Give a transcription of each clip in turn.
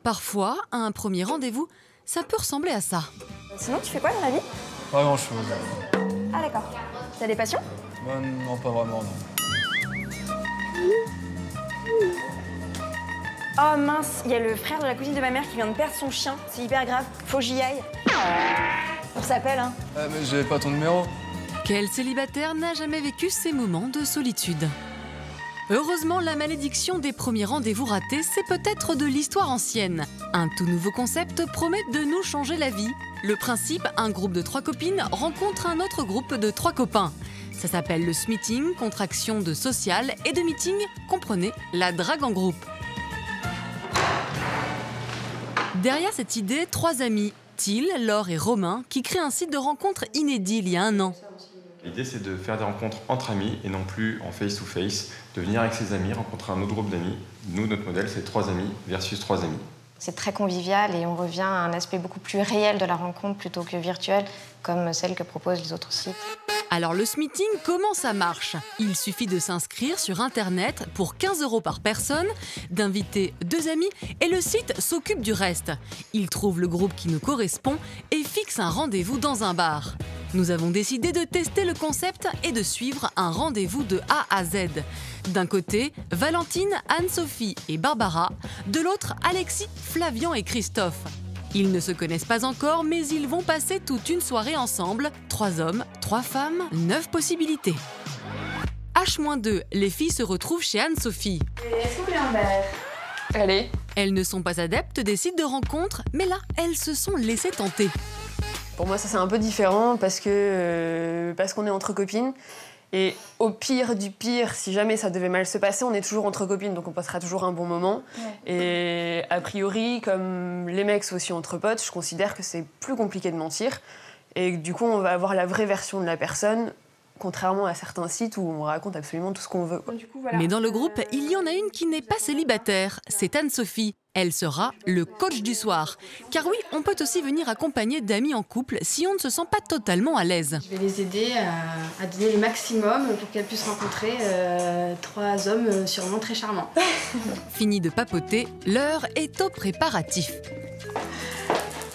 Parfois, un premier rendez-vous, ça peut ressembler à ça. Sinon, tu fais quoi dans la vie? Pas grand-chose. Ah d'accord. T'as des passions? Non, pas vraiment, non. Oh mince, il y a le frère de la cousine de ma mère qui vient de perdre son chien. C'est hyper grave. Faut que j'y aille. On s'appelle, hein. Mais j'ai pas ton numéro. Quel célibataire n'a jamais vécu ces moments de solitude? Heureusement, la malédiction des premiers rendez-vous ratés, c'est peut-être de l'histoire ancienne. Un tout nouveau concept promet de nous changer la vie. Le principe, un groupe de 3 copines rencontre un autre groupe de 3 copains. Ça s'appelle le smitting, contraction de social et de meeting, comprenez, la drague en groupe. Derrière cette idée, 3 amis, Thiel, Laure et Romain, qui créent un site de rencontres inédit il y a 1 an. L'idée, c'est de faire des rencontres entre amis et non plus en face-to-face, de venir avec ses amis, rencontrer un autre groupe d'amis. Nous, notre modèle, c'est 3 amis versus 3 amis. C'est très convivial et on revient à un aspect beaucoup plus réel de la rencontre plutôt que virtuel, comme celle que proposent les autres sites. Alors le smitting, comment ça marche? Il suffit de s'inscrire sur Internet pour 15 € par personne, d'inviter 2 amis et le site s'occupe du reste. Il trouve le groupe qui nous correspond et fixe un rendez-vous dans un bar. Nous avons décidé de tester le concept et de suivre un rendez-vous de A à Z. D'un côté, Valentine, Anne-Sophie et Barbara. De l'autre, Alexis, Flavian et Christophe. Ils ne se connaissent pas encore, mais ils vont passer toute une soirée ensemble. 3 hommes, 3 femmes, 9 possibilités. H-2, les filles se retrouvent chez Anne-Sophie. Est-ce que vous voulez un verre? Allez. Elles ne sont pas adeptes des sites de rencontres, mais là, elles se sont laissées tenter. Pour moi, ça c'est un peu différent parce qu'on est entre copines. Et au pire du pire, si jamais ça devait mal se passer, on est toujours entre copines, donc on passera toujours un bon moment. Ouais. Et a priori, comme les mecs sont aussi entre potes, je considère que c'est plus compliqué de mentir. Et du coup, on va avoir la vraie version de la personne, contrairement à certains sites où on raconte absolument tout ce qu'on veut. Du coup, voilà. Mais dans le groupe, il y en a une qui n'est pas célibataire, c'est Anne-Sophie. Elle sera le coach du soir. Car oui, on peut aussi venir accompagner d'amis en couple si on ne se sent pas totalement à l'aise. Je vais les aider à donner le maximum pour qu'elles puissent rencontrer 3 hommes sûrement très charmants. Fini de papoter, l'heure est au préparatif.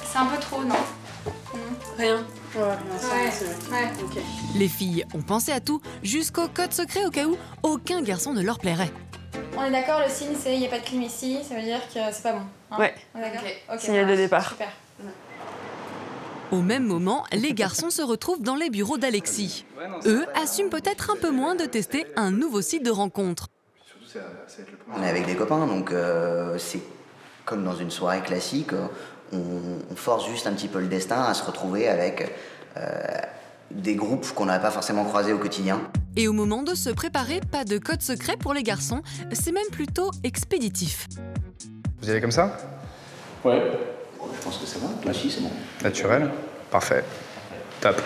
C'est un peu trop, non? Rien. Ouais. Okay. Les filles ont pensé à tout, jusqu'au code secret au cas où aucun garçon ne leur plairait. On est d'accord, le signe c'est il n'y a pas de clim ici, ça veut dire que c'est pas bon. Hein? Ouais. On est d'accord? Okay, signal de départ. Super. Au même moment, les garçons se retrouvent dans les bureaux d'Alexis. Eux assument peut-être un peu moins de tester un nouveau site de rencontre. On est avec des copains, donc c'est comme dans une soirée classique. On force juste un petit peu le destin à se retrouver avec des groupes qu'on n'aurait pas forcément croisés au quotidien. Et au moment de se préparer, pas de code secret pour les garçons, c'est même plutôt expéditif. Vous y allez comme ça? Ouais. Je pense que c'est bon. Là, si, c'est bon. Naturel? Parfait. Top.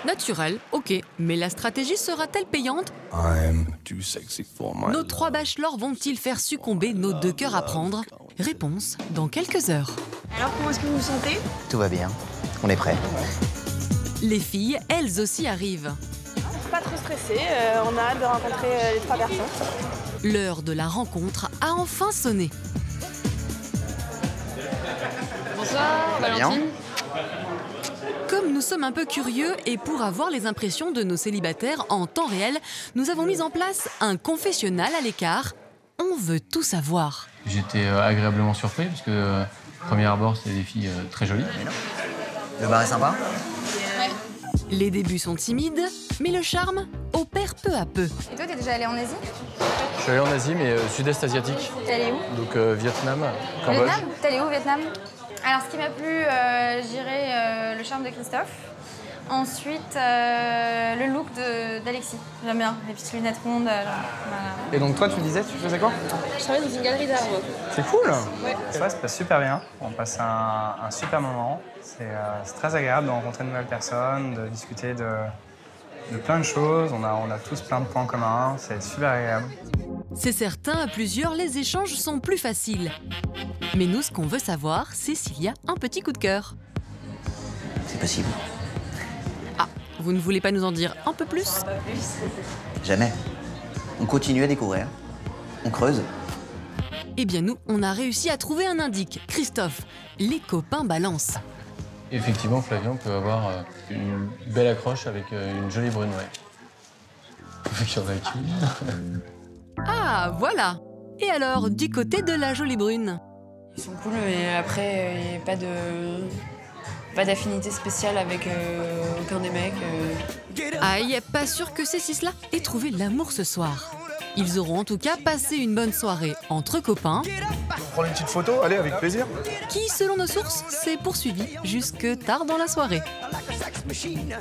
Naturel, ok, mais la stratégie sera-t-elle payante? Nos 3 bachelors vont-ils faire succomber nos 2 cœurs à prendre? Réponse dans quelques heures. Alors, comment est-ce que vous vous sentez? Tout va bien. On est prêts. Les filles, elles aussi arrivent. Pas trop stressé, on a hâte de rencontrer les 3 garçons. L'heure de la rencontre a enfin sonné. Bonsoir, Valentine. Comme nous sommes un peu curieux et pour avoir les impressions de nos célibataires en temps réel, nous avons mis en place un confessionnal à l'écart. On veut tout savoir. J'étais agréablement surpris parce que, premier abord, c'était des filles très jolies. Le bar est sympa? Les débuts sont timides, mais le charme opère peu à peu. Et toi, t'es déjà allé en Asie? Je suis allé en Asie, mais sud-est asiatique. T'es allé où? Donc Vietnam, Cambodge. Vietnam? T'es allé où, Vietnam? Alors, ce qui m'a plu, je dirais le charme de Christophe. Ensuite, le look d'Alexis. J'aime bien, les petites lunettes rondes. Voilà. Et donc toi, tu disais, tu faisais quoi? Je travaille dans une galerie d'art. C'est cool. Ouais. Ça se passe super bien. On passe un super moment. C'est très agréable de rencontrer de nouvelles personnes, de discuter de plein de choses. On a tous plein de points communs. C'est super agréable. C'est certain, à plusieurs, les échanges sont plus faciles. Mais nous, ce qu'on veut savoir, c'est s'il y a un petit coup de cœur. C'est possible. Ah, vous ne voulez pas nous en dire un peu plus? Jamais. On continue à découvrir. On creuse. Eh bien nous, on a réussi à trouver un indice. Christophe, les copains balancent. Effectivement, Flavien peut avoir une belle accroche avec une jolie brune, ouais. Vu qu'il y en a qu'une. Ah, voilà. Et alors, du côté de la jolie brune? Ils sont cool, mais après, il n'y a pas d'affinité spéciale avec aucun des mecs. Aïe, pas sûr que ces six-là aient trouvé l'amour ce soir. Ils auront en tout cas passé une bonne soirée entre copains. On prend une petite photo, allez, avec plaisir. Qui, selon nos sources, s'est poursuivi jusque tard dans la soirée. I like a sex machine.